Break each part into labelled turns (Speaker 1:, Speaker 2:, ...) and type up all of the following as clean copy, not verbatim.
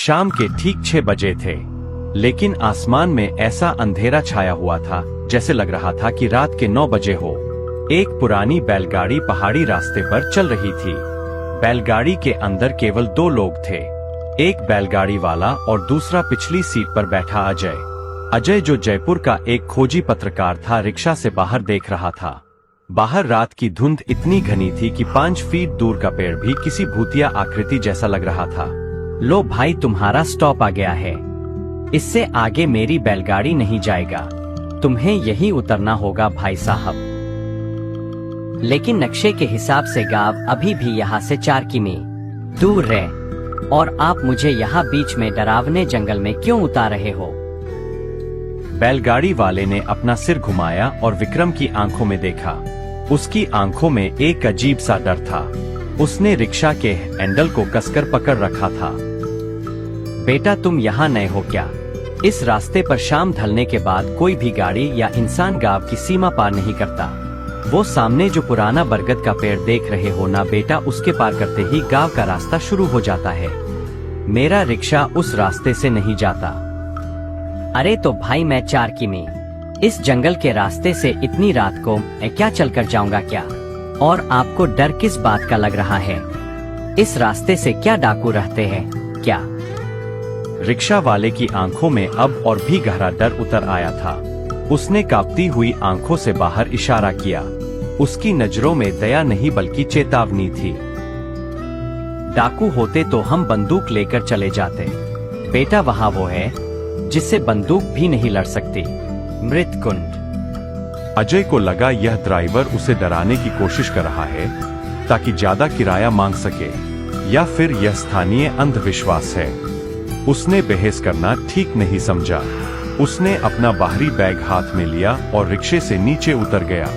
Speaker 1: शाम के ठीक 6 बजे थे, लेकिन आसमान में ऐसा अंधेरा छाया हुआ था जैसे लग रहा था कि रात के 9 बजे हो। एक पुरानी बैलगाड़ी पहाड़ी रास्ते पर चल रही थी। बैलगाड़ी के अंदर केवल 2 लोग थे, एक बैलगाड़ी वाला और दूसरा पिछली सीट पर बैठा अजय। अजय, जो जयपुर का एक खोजी पत्रकार था, रिक्शा से बाहर देख रहा था। बाहर रात की धुंध इतनी घनी थी कि 5 फीट दूर का पेड़ भी किसी भूतिया आकृति जैसा लग रहा था।
Speaker 2: लो भाई, तुम्हारा स्टॉप आ गया है। इससे आगे मेरी बैलगाड़ी नहीं जाएगा, तुम्हें यहीं उतरना होगा भाई साहब। लेकिन नक्शे के हिसाब से गांव अभी भी यहाँ से 4 किमी दूर है, और आप मुझे यहाँ बीच में डरावने जंगल में क्यों उतार रहे हो?
Speaker 1: बैलगाड़ी वाले ने अपना सिर घुमाया और विक्रम की आंखों में देखा। उसकी आंखों में एक अजीब सा डर था। उसने रिक्शा के हैंडल को कसकर पकड़ रखा था।
Speaker 2: बेटा, तुम यहाँ नए हो क्या? इस रास्ते पर शाम ढलने के बाद कोई भी गाड़ी या इंसान गांव की सीमा पार नहीं करता। वो सामने जो पुराना बरगद का पेड़ देख रहे हो ना बेटा, उसके पार करते ही गांव का रास्ता शुरू हो जाता है। मेरा रिक्शा उस रास्ते से नहीं जाता। अरे तो भाई, मैं 4 किमी इस जंगल के रास्ते से इतनी रात को मैं क्या चलकर जाऊंगा क्या? और आपको डर किस बात का लग रहा है? इस रास्ते से क्या डाकू रहते हैं क्या?
Speaker 1: रिक्शा वाले की आंखों में अब और भी गहरा डर उतर आया था। उसने कांपती हुई आंखों से बाहर इशारा किया। उसकी नजरों में दया नहीं बल्कि चेतावनी थी।
Speaker 2: डाकू होते तो हम बंदूक लेकर चले जाते। बेटा, वहाँ वो है जिससे बंदूक भी नहीं लड़ सकती। मृतकुंड।
Speaker 1: अजय को लगा यह ड्राइवर उसे डराने की कोशिश कर रहा है ताकि ज्यादा किराया मांग सके, या फिर यह स्थानीय अंधविश्वास है। उसने बहस करना ठीक नहीं समझा। उसने अपना बाहरी बैग हाथ में लिया और रिक्शे से नीचे उतर गया।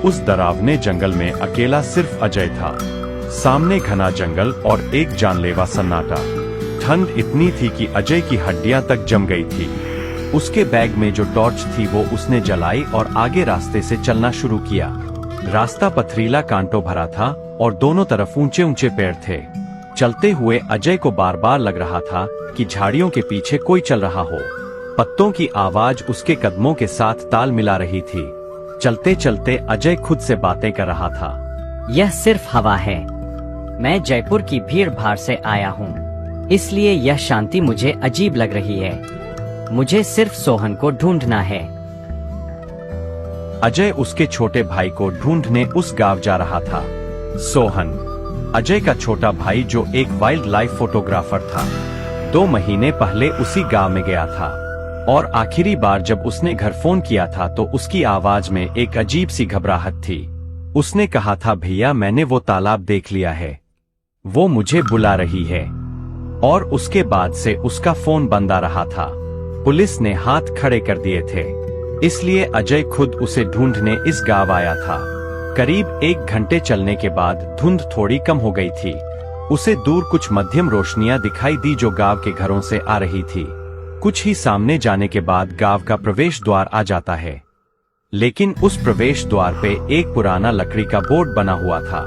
Speaker 1: उस डरावने जंगल में अकेला सिर्फ अजय था। सामने घना जंगल और एक जानलेवा सन्नाटा। ठंड इतनी थी कि अजय की हड्डियां तक जम गई थी। उसके बैग में जो टॉर्च थी वो उसने जलाई और आगे रास्ते से चलना शुरू किया। रास्ता पथरीला कांटों भरा था और दोनों तरफ ऊंचे ऊंचे पेड़ थे। चलते हुए अजय को बार बार लग रहा था कि झाड़ियों के पीछे कोई चल रहा हो। पत्तों की आवाज उसके कदमों के साथ ताल मिला रही थी। चलते चलते अजय खुद से बातें कर रहा था।
Speaker 2: यह सिर्फ हवा है। मैं जयपुर की भीड़ भाड़ से आया हूँ, इसलिए यह शांति मुझे अजीब लग रही है। मुझे सिर्फ सोहन को ढूंढना है।
Speaker 1: अजय उसके छोटे भाई को ढूंढने उस गांव जा रहा था। सोहन, अजय का छोटा भाई, जो एक वाइल्ड लाइफ फोटोग्राफर था, 2 महीने पहले उसी गांव में गया था। और आखिरी बार जब उसने घर फोन किया था तो उसकी आवाज में एक अजीब सी घबराहट थी। उसने कहा था, भैया, मैंने वो तालाब देख लिया है, वो मुझे बुला रही है। और उसके बाद से उसका फोन बंद आ रहा था। पुलिस ने हाथ खड़े कर दिए थे, इसलिए अजय खुद उसे ढूंढने इस गांव आया था। करीब 1 घंटे चलने के बाद धुंध थोड़ी कम हो गई थी। उसे दूर कुछ मध्यम रोशनियां दिखाई दी जो गांव के घरों से आ रही थी। कुछ ही सामने जाने के बाद गांव का प्रवेश द्वार आ जाता है, लेकिन उस प्रवेश द्वार पे एक पुराना लकड़ी का बोर्ड बना हुआ था,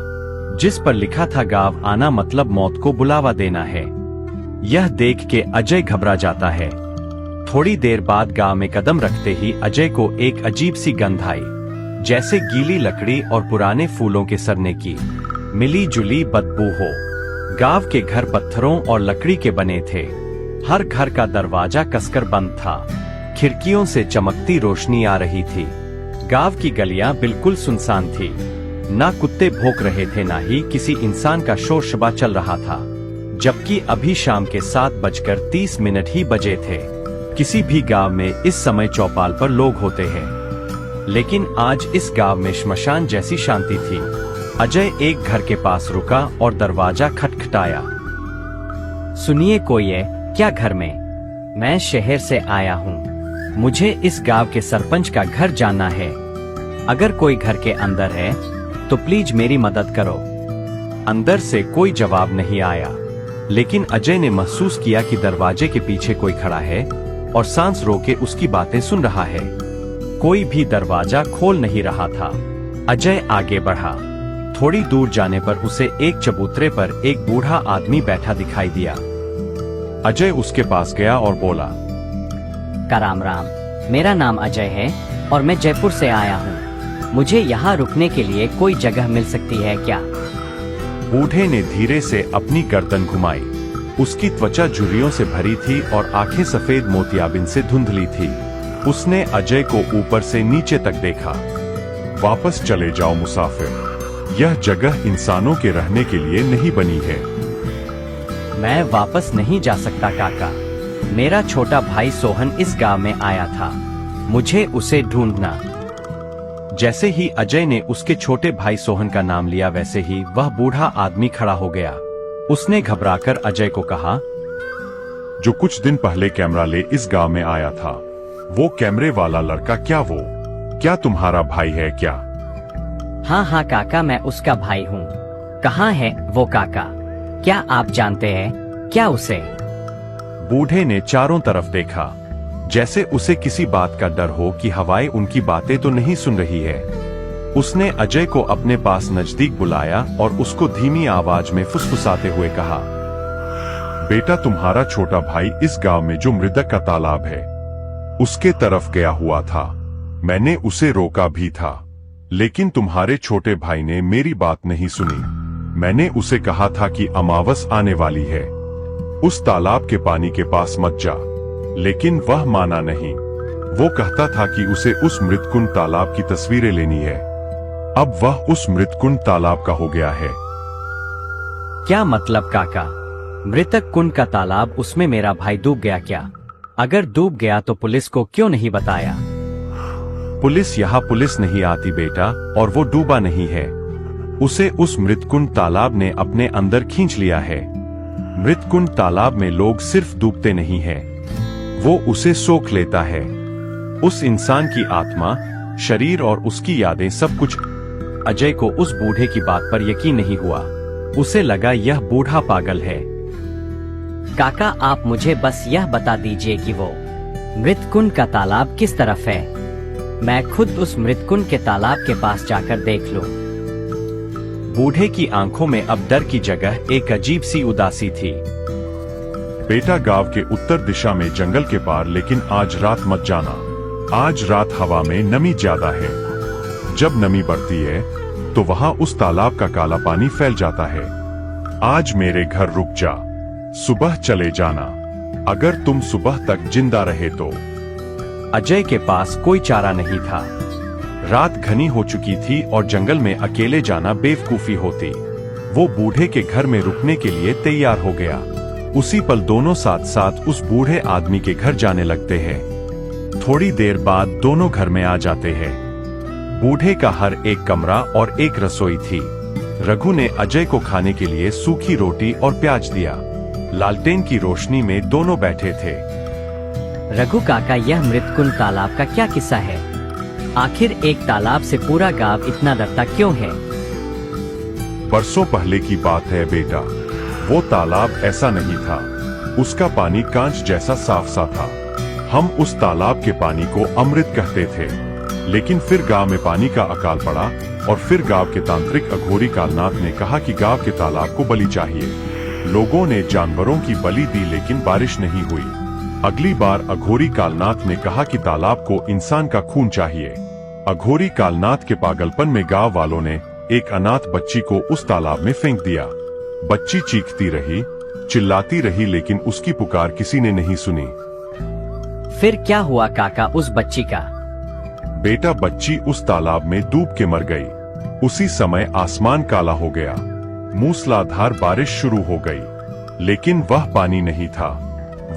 Speaker 1: जिस पर लिखा था, गांव आना मतलब मौत को बुलावा देना है। यह देख के अजय घबरा जाता है। थोड़ी देर बाद गांव में कदम रखते ही अजय को एक अजीब सी गंध आई, जैसे गीली लकड़ी और पुराने फूलों के सड़ने की मिली जुली बदबू हो। गांव के घर पत्थरों और लकड़ी के बने थे। हर घर का दरवाजा कसकर बंद था। खिड़कियों से चमकती रोशनी आ रही थी। गांव की गलियां बिल्कुल सुनसान थी। ना कुत्ते भौंक रहे थे, ना ही किसी इंसान का शोर शराबा चल रहा था। जबकि अभी शाम के 7:30 ही बजे थे। किसी भी गांव में इस समय चौपाल पर लोग होते हैं, लेकिन आज इस गांव में श्मशान जैसी शांति थी। अजय एक घर के पास रुका और दरवाजा खटखटाया।
Speaker 2: सुनिए, कोई है क्या घर में? मैं शहर से आया हूँ। मुझे इस गांव के सरपंच का घर जानना है। अगर कोई घर के अंदर है तो प्लीज मेरी मदद करो।
Speaker 1: अंदर से कोई जवाब नहीं आया, लेकिन अजय ने महसूस किया कि दरवाजे के पीछे कोई खड़ा है और सांस रोके उसकी बातें सुन रहा है। कोई भी दरवाजा खोल नहीं रहा था। अजय आगे बढ़ा। थोड़ी दूर जाने पर उसे एक चबूतरे पर एक बूढ़ा आदमी बैठा दिखाई दिया। अजय उसके पास गया और बोला,
Speaker 2: का राम राम, मेरा नाम अजय है और मैं जयपुर से आया हूँ। मुझे यहाँ रुकने के लिए कोई जगह मिल सकती है क्या?
Speaker 1: बूढ़े ने धीरे से अपनी गर्दन घुमाई। उसकी त्वचा झुर्रियों से भरी थी और आंखें सफेद मोतियाबिंद से धुंधली थी। उसने अजय को ऊपर से नीचे तक देखा। वापस चले जाओ मुसाफिर, यह जगह इंसानों के रहने के लिए नहीं बनी है।
Speaker 2: मैं वापस नहीं जा सकता काका। मेरा छोटा भाई सोहन इस गांव में आया था, मुझे उसे ढूंढना।
Speaker 1: जैसे ही अजय ने उसके छोटे भाई सोहन का नाम लिया, वैसे ही वह बूढ़ा आदमी खड़ा हो गया। उसने घबराकर अजय को कहा,
Speaker 3: जो कुछ दिन पहले कैमरा ले इस गांव में आया था, वो कैमरे वाला लड़का क्या तुम्हारा भाई है क्या?
Speaker 2: हाँ हाँ काका, मैं उसका भाई हूँ। कहाँ है वो काका? क्या आप जानते हैं क्या उसे?
Speaker 1: बूढ़े ने चारों तरफ देखा, जैसे उसे किसी बात का डर हो कि हवाएं उनकी बातें तो नहीं सुन रही है। उसने अजय को अपने पास नजदीक बुलाया और उसको धीमी आवाज में फुसफुसाते हुए कहा,
Speaker 3: बेटा, तुम्हारा छोटा भाई इस गांव में जो मृतक का तालाब है, उसके तरफ गया हुआ था। मैंने उसे रोका भी था, लेकिन तुम्हारे छोटे भाई ने मेरी बात नहीं सुनी। मैंने उसे कहा था कि अमावस आने वाली है, उस तालाब के पानी के पास मत जा, लेकिन वह माना नहीं। वो कहता था कि उसे उस मृतकुंड तालाब की तस्वीरें लेनी है। अब वह उस मृतकुंड तालाब का हो गया है।
Speaker 2: क्या मतलब काका? मृतक कुंड का तालाब, उसमें मेरा भाई डूब गया क्या? अगर डूब गया तो पुलिस को क्यों नहीं बताया?
Speaker 1: पुलिस नहीं आती बेटा, और वो डूबा नहीं है। उसे उस मृतकुंड तालाब ने अपने अंदर खींच लिया है। मृतकुंड तालाब में लोग सिर्फ डूबते नहीं हैं, वो उसे सोख लेता है। उस इंसान की आत्मा, शरीर और उसकी यादें, सब कुछ। अजय को उस बूढ़े की बात पर यकीन नहीं हुआ। उसे लगा यह बूढ़ा पागल है।
Speaker 2: काका, आप मुझे बस यह बता दीजिए कि वो मृतकुंड का तालाब किस तरफ है। मैं खुद उस मृतकुंड के तालाब के पास जाकर देख लूं।
Speaker 1: बूढ़े की आंखों में अब डर की जगह एक अजीब सी उदासी थी।
Speaker 3: बेटा, गांव के उत्तर दिशा में जंगल के पार, लेकिन आज रात मत जाना। आज रात हवा में नमी ज्यादा है। जब नमी बढ़ती है तो वहां उस तालाब का काला पानी फैल जाता है। आज मेरे घर रुक जा, सुबह चले जाना। अगर तुम सुबह तक जिंदा रहे तो।
Speaker 1: अजय के पास कोई चारा नहीं था। रात घनी हो चुकी थी और जंगल में अकेले जाना बेवकूफी होती। वो बूढ़े के घर में रुकने के लिए तैयार हो गया। उसी पल दोनों साथ साथ उस बूढ़े आदमी के घर जाने लगते हैं। थोड़ी देर बाद दोनों घर में आ जाते हैं। बूढ़े का हर एक कमरा और एक रसोई थी। रघु ने अजय को खाने के लिए सूखी रोटी और प्याज दिया। लालटेन की रोशनी में दोनों बैठे थे।
Speaker 2: रघु काका, यह मृतकुंड तालाब का क्या किस्सा है? आखिर एक तालाब से पूरा गांव इतना डरता क्यों है?
Speaker 3: बरसों पहले की बात है बेटा। वो तालाब ऐसा नहीं था। उसका पानी कांच जैसा साफ सा था। हम उस तालाब के पानी को अमृत कहते थे। लेकिन फिर गांव में पानी का अकाल पड़ा और फिर गांव के तांत्रिक अघोरी कालनाथ ने कहा कि गांव के तालाब को बलि चाहिए। लोगों ने जानवरों की बलि दी, लेकिन बारिश नहीं हुई। अगली बार अघोरी कालनाथ ने कहा कि तालाब को इंसान का खून चाहिए। अघोरी कालनाथ के पागलपन में गांव वालों ने एक अनाथ बच्ची को उस तालाब में फेंक दिया। बच्ची चीखती रही, चिल्लाती रही, लेकिन उसकी पुकार किसी ने नहीं सुनी।
Speaker 2: फिर क्या हुआ काका उस बच्ची का?
Speaker 3: बेटा, बच्ची उस तालाब में डूब के मर गई। उसी समय आसमान काला हो गया। मूसलाधार बारिश शुरू हो गई, लेकिन वह पानी नहीं था।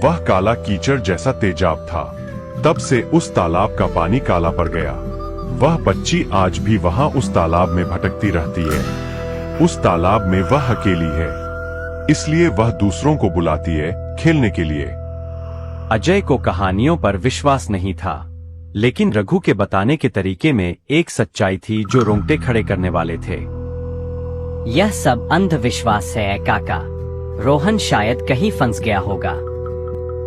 Speaker 3: वह काला कीचड़ जैसा तेजाब था। तब से उस तालाब का पानी काला पड़ गया। वह बच्ची आज भी वहां उस तालाब में भटकती रहती है। उस तालाब में वह अकेली है, इसलिए वह दूसरों को बुलाती है खेलने के लिए।
Speaker 1: अजय को कहानियों पर विश्वास नहीं था, लेकिन रघु के बताने के तरीके में एक सच्चाई थी जो रोंगटे खड़े करने वाले थे।
Speaker 2: यह सब अंधविश्वास है काका। रोहन शायद कहीं फंस गया होगा।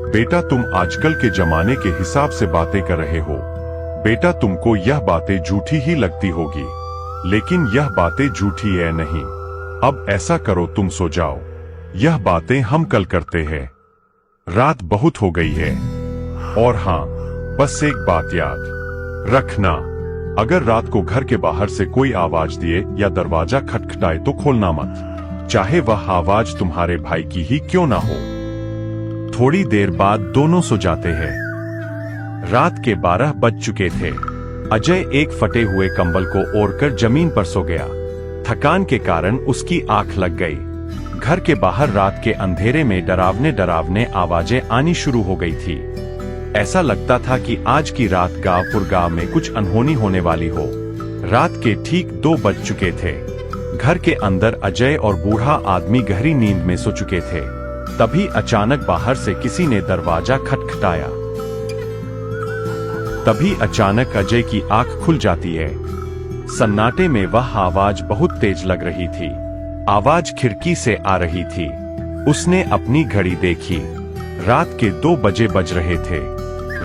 Speaker 3: बेटा, तुम आजकल के जमाने के हिसाब से बातें कर रहे हो। बेटा, तुमको यह बातें झूठी ही लगती होगी, लेकिन यह बातें झूठी है नहीं। अब ऐसा करो, तुम सो जाओ। यह बातें हम कल करते हैं। रात बहुत हो गई है। और हाँ, बस एक बात याद रखना, अगर रात को घर के बाहर से कोई आवाज दिए या दरवाजा खटखटाए तो खोलना मत, चाहे वह आवाज तुम्हारे भाई की ही क्यों ना हो। थोड़ी देर बाद दोनों सो जाते हैं। रात के 12 बज चुके थे। अजय एक फटे हुए कंबल को ओढ़कर जमीन पर सो गया। थकान के कारण उसकी आंख लग गई। घर के बाहर रात के अंधेरे में डरावने डरावने आवाजें आनी शुरू हो गई थी। ऐसा लगता था कि आज की रात गांव में कुछ अनहोनी होने वाली हो। रात के ठीक 2 बज चुके थे। घर के अंदर अजय और बूढ़ा आदमी गहरी नींद में सो चुके थे। तभी अचानक बाहर से किसी ने दरवाजा खटखटाया। तभी अचानक अजय की आंख खुल जाती है। सन्नाटे में वह आवाज बहुत तेज लग रही थी। आवाज खिड़की से आ रही थी। उसने अपनी घड़ी देखी। रात के 2 बजे बज रहे थे।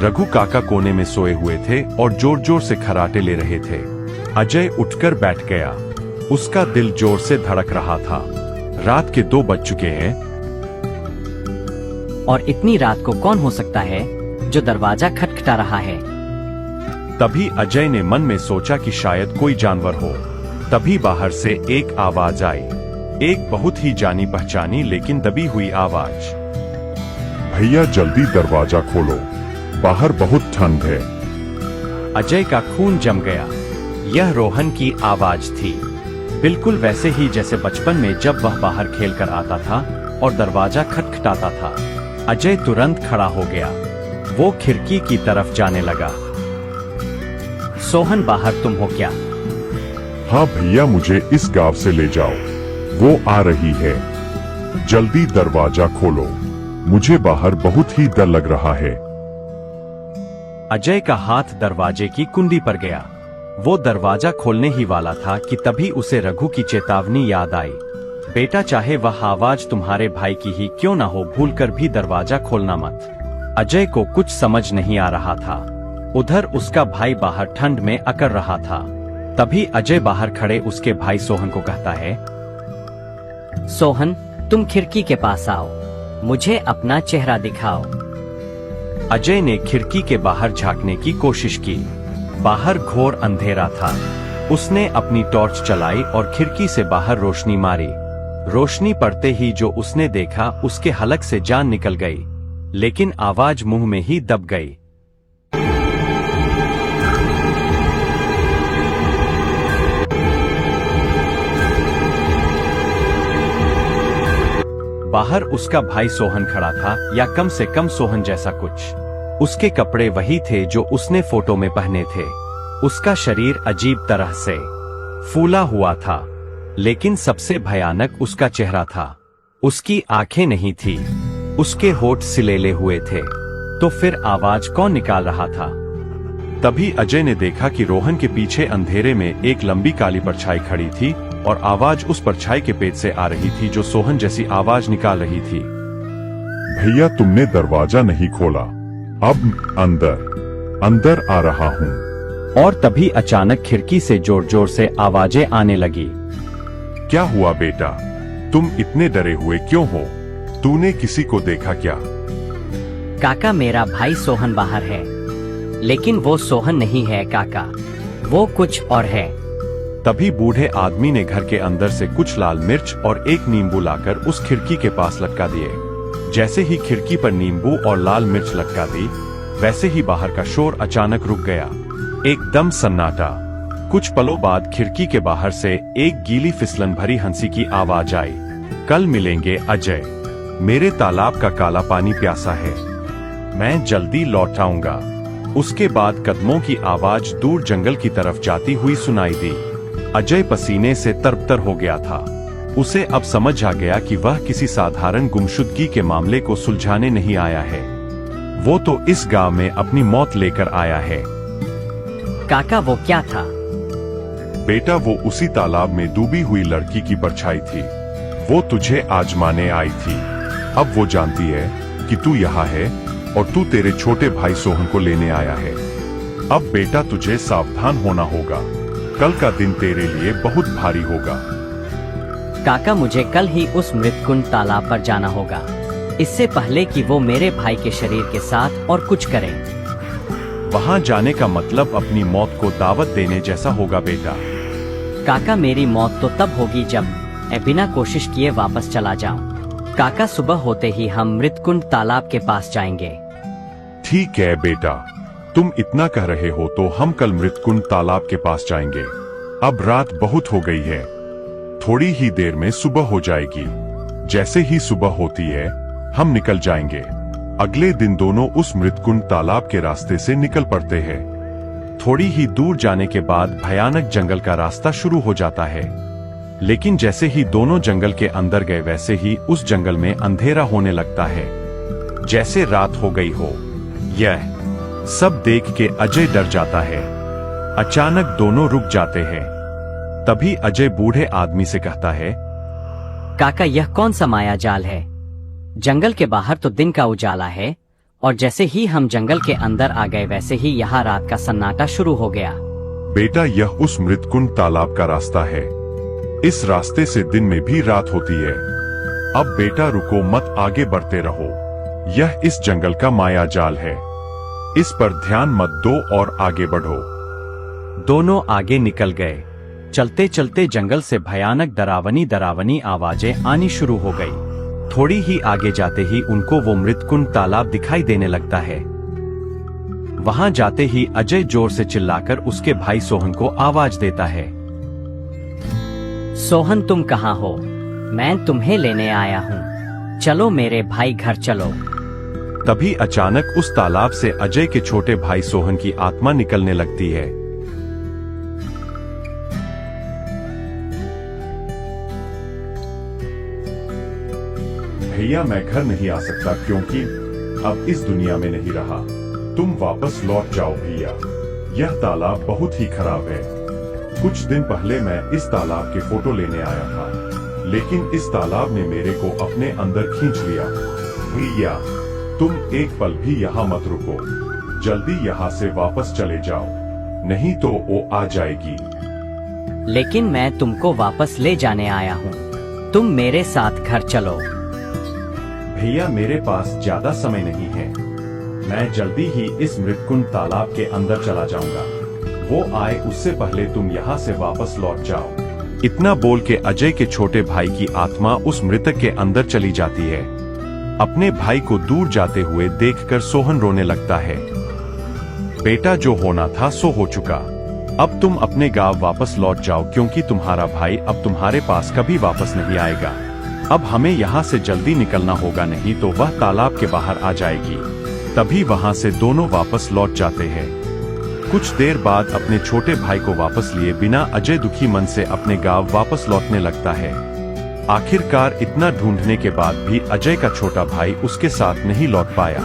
Speaker 3: रघु काका कोने में सोए हुए थे और जोर जोर से खर्राटे ले रहे थे। अजय उठकर बैठ गया। उसका दिल जोर से धड़क रहा था। रात के 2 बज चुके हैं।
Speaker 2: और इतनी रात को कौन हो सकता है जो दरवाजा खटखटा रहा है?
Speaker 3: तभी अजय ने मन में सोचा कि शायद कोई जानवर हो। तभी बाहर से एक आवाज आई, एक बहुत ही जानी पहचानी लेकिन दबी हुई आवाज।
Speaker 4: भैया जल्दी दरवाजा खोलो, बाहर बहुत ठंड है।
Speaker 1: अजय का खून जम गया। यह रोहन की आवाज थी, बिल्कुल वैसे ही जैसे बचपन में जब वह बाहर खेलकर आता था और दरवाजा खटखटाता था। अजय तुरंत खड़ा हो गया। वो खिड़की की तरफ जाने लगा।
Speaker 2: सोहन, बाहर तुम हो क्या?
Speaker 4: हाँ भैया, मुझे इस गांव से ले जाओ, वो आ रही है। जल्दी दरवाजा खोलो, मुझे बाहर बहुत ही डर लग रहा है।
Speaker 1: अजय का हाथ दरवाजे की कुंडी पर गया। वो दरवाजा खोलने ही वाला था कि तभी उसे रघु की चेतावनी याद आई। बेटा, चाहे वह आवाज तुम्हारे भाई की ही क्यों ना हो, भूलकर भी दरवाजा खोलना मत। अजय को कुछ समझ नहीं आ रहा था। उधर उसका भाई बाहर ठंड में अकड़ रहा था। तभी अजय बाहर खड़े उसके भाई सोहन को कहता है,
Speaker 2: सोहन, तुम खिड़की के पास आओ, मुझे अपना चेहरा दिखाओ।
Speaker 1: अजय ने खिड़की के बाहर झांकने की कोशिश की। बाहर घोर अंधेरा था। उसने अपनी टॉर्च चलाई और खिड़की से बाहर रोशनी मारी। रोशनी पड़ते ही जो उसने देखा, उसके हलक से जान निकल गई, लेकिन आवाज मुंह में ही दब गई। बाहर उसका भाई सोहन खड़ा था, या कम से कम सोहन जैसा कुछ। उसके कपड़े वही थे जो उसने फोटो में पहने थे। उसका शरीर अजीब तरह से फूला हुआ था, लेकिन सबसे भयानक उसका चेहरा था। उसकी आंखें नहीं थी, उसके होठ सिलेले हुए थे। तो फिर आवाज कौन निकाल रहा था?
Speaker 3: तभी अजय ने देखा कि रोहन के पीछे अंधेरे में एक लंबी काली परछाई खड़ी थी और आवाज उस परछाई के पेट से आ रही थी, जो सोहन जैसी आवाज निकाल रही थी।
Speaker 4: भैया, तुमने दरवाजा नहीं खोला, अब अंदर आ रहा हूँ।
Speaker 1: और तभी अचानक खिड़की से जोर जोर से आवाजें आने लगी।
Speaker 3: क्या हुआ बेटा, तुम इतने डरे हुए क्यों हो? तूने किसी को देखा क्या?
Speaker 2: काका, मेरा भाई सोहन बाहर है, लेकिन वो सोहन नहीं है काका, वो कुछ और है।
Speaker 3: तभी बूढ़े आदमी ने घर के अंदर से कुछ लाल मिर्च और एक नींबू लाकर उस खिड़की के पास लटका दिए। जैसे ही खिड़की पर नींबू और लाल मिर्च लटका दी, वैसे ही बाहर का शोर अचानक रुक गया। एकदम सन्नाटा। कुछ पलों बाद खिड़की के बाहर से एक गीली फिसलन भरी हंसी की आवाज आई। कल मिलेंगे अजय, मेरे तालाब का काला पानी प्यासा है, मैं जल्दी लौट आऊंगा। उसके बाद कदमों की आवाज दूर जंगल की तरफ जाती हुई सुनाई दी। अजय पसीने से तरबतर हो गया था। उसे अब समझ आ गया कि वह किसी साधारण गुमशुदगी के मामले को सुलझाने नहीं आया है, वो तो इस गांव में अपनी मौत लेकर आया है।
Speaker 2: काका, वो क्या था?
Speaker 3: बेटा, वो उसी तालाब में डूबी हुई लड़की की परछाई थी। वो तुझे आजमाने आई थी। अब वो जानती है कि तू यहाँ है और तू तेरे छोटे भाई सोहन को लेने आया है। अब बेटा, तुझे सावधान होना होगा, कल का दिन तेरे लिए बहुत भारी होगा।
Speaker 2: काका, मुझे कल ही उस मृतकुंड तालाब पर जाना होगा। इससे पहले कि वो मेरे भाई के शरीर के साथ और कुछ करे।
Speaker 1: वहां जाने का मतलब अपनी मौत को दावत देने जैसा होगा बेटा।
Speaker 2: काका, मेरी मौत तो तब होगी जब मैं बिना कोशिश किए वापस चला जाऊं। काका, सुबह होते ही हम मृतकुंड तालाब के पास जाएंगे।
Speaker 3: ठीक है बेटा, तुम इतना कह रहे हो तो हम कल मृतकुंड तालाब के पास जाएंगे। अब रात बहुत हो गई है, थोड़ी ही देर में सुबह हो जाएगी। जैसे ही सुबह होती है हम निकल जाएंगे। अगले दिन दोनों उस मृतकुंड तालाब के रास्ते से निकल पड़ते हैं।
Speaker 1: थोड़ी ही दूर जाने के बाद भयानक जंगल का रास्ता शुरू हो जाता है। लेकिन जैसे ही दोनों जंगल के अंदर गए वैसे ही उस जंगल में अंधेरा होने लगता है, जैसे रात हो गई हो। यह सब देख के अजय डर जाता है। अचानक दोनों रुक जाते हैं। तभी अजय बूढ़े आदमी से कहता है,
Speaker 2: काका, यह कौन सा माया जाल है? जंगल के बाहर तो दिन का उजाला है और जैसे ही हम जंगल के अंदर आ गए वैसे ही यहाँ रात का सन्नाटा शुरू हो गया।
Speaker 3: बेटा, यह उस मृतकुंड तालाब का रास्ता है। इस रास्ते से दिन में भी रात होती है। अब बेटा रुको मत, आगे बढ़ते रहो। यह इस जंगल का माया जाल है, इस पर ध्यान मत दो और आगे बढ़ो।
Speaker 1: दोनों आगे निकल गए। चलते चलते जंगल से भयानक डरावनी आवाजें आनी शुरू हो गई। थोड़ी ही आगे जाते ही उनको वो मृतकुंड तालाब दिखाई देने लगता है। वहां जाते ही अजय जोर से चिल्लाकर उसके भाई सोहन को आवाज देता है,
Speaker 2: सोहन, तुम कहाँ हो? मैं तुम्हें लेने आया हूँ। चलो मेरे भाई, घर चलो।
Speaker 1: तभी अचानक उस तालाब से अजय के छोटे भाई सोहन की आत्मा निकलने लगती है।
Speaker 3: भैया, मैं घर नहीं आ सकता क्योंकि अब इस दुनिया में नहीं रहा। तुम वापस लौट जाओ भैया। यह तालाब बहुत ही खराब है। कुछ दिन पहले मैं इस तालाब के फोटो लेने आया था, लेकिन इस तालाब ने मेरे को अपने अंदर खींच लिया। भैया, तुम एक पल भी यहाँ मत रुको। जल्दी यहाँ से वापस चले जाओ, नहीं तो वो आ जाएगी।
Speaker 2: लेकिन मैं तुमको वापस ले जाने आया हूँ। तुम मेरे साथ घर चलो।
Speaker 1: भैया, मेरे पास ज्यादा समय नहीं है। मैं जल्दी ही इस मृतकुंड तालाब के अंदर चला जाऊंगा। वो आए उससे पहले तुम यहाँ से वापस लौट जाओ। इतना बोल के अजय के छोटे भाई की आत्मा उस मृतक के अंदर चली जाती है। अपने भाई को दूर जाते हुए देखकर सोहन रोने लगता है। बेटा, जो होना था सो हो चुका। अब तुम अपने गांव वापस लौट जाओ क्योंकि तुम्हारा भाई अब तुम्हारे पास कभी वापस नहीं आएगा। अब हमें यहाँ से जल्दी निकलना होगा, नहीं तो वह तालाब के बाहर आ जाएगी। तभी वहाँ से दोनों वापस लौट जाते हैं। कुछ देर बाद अपने छोटे भाई को वापस लिए बिना अजय दुखी मन से अपने गांव वापस लौटने लगता है। आखिरकार इतना ढूंढने के बाद भी अजय का छोटा भाई उसके साथ नहीं लौट पाया।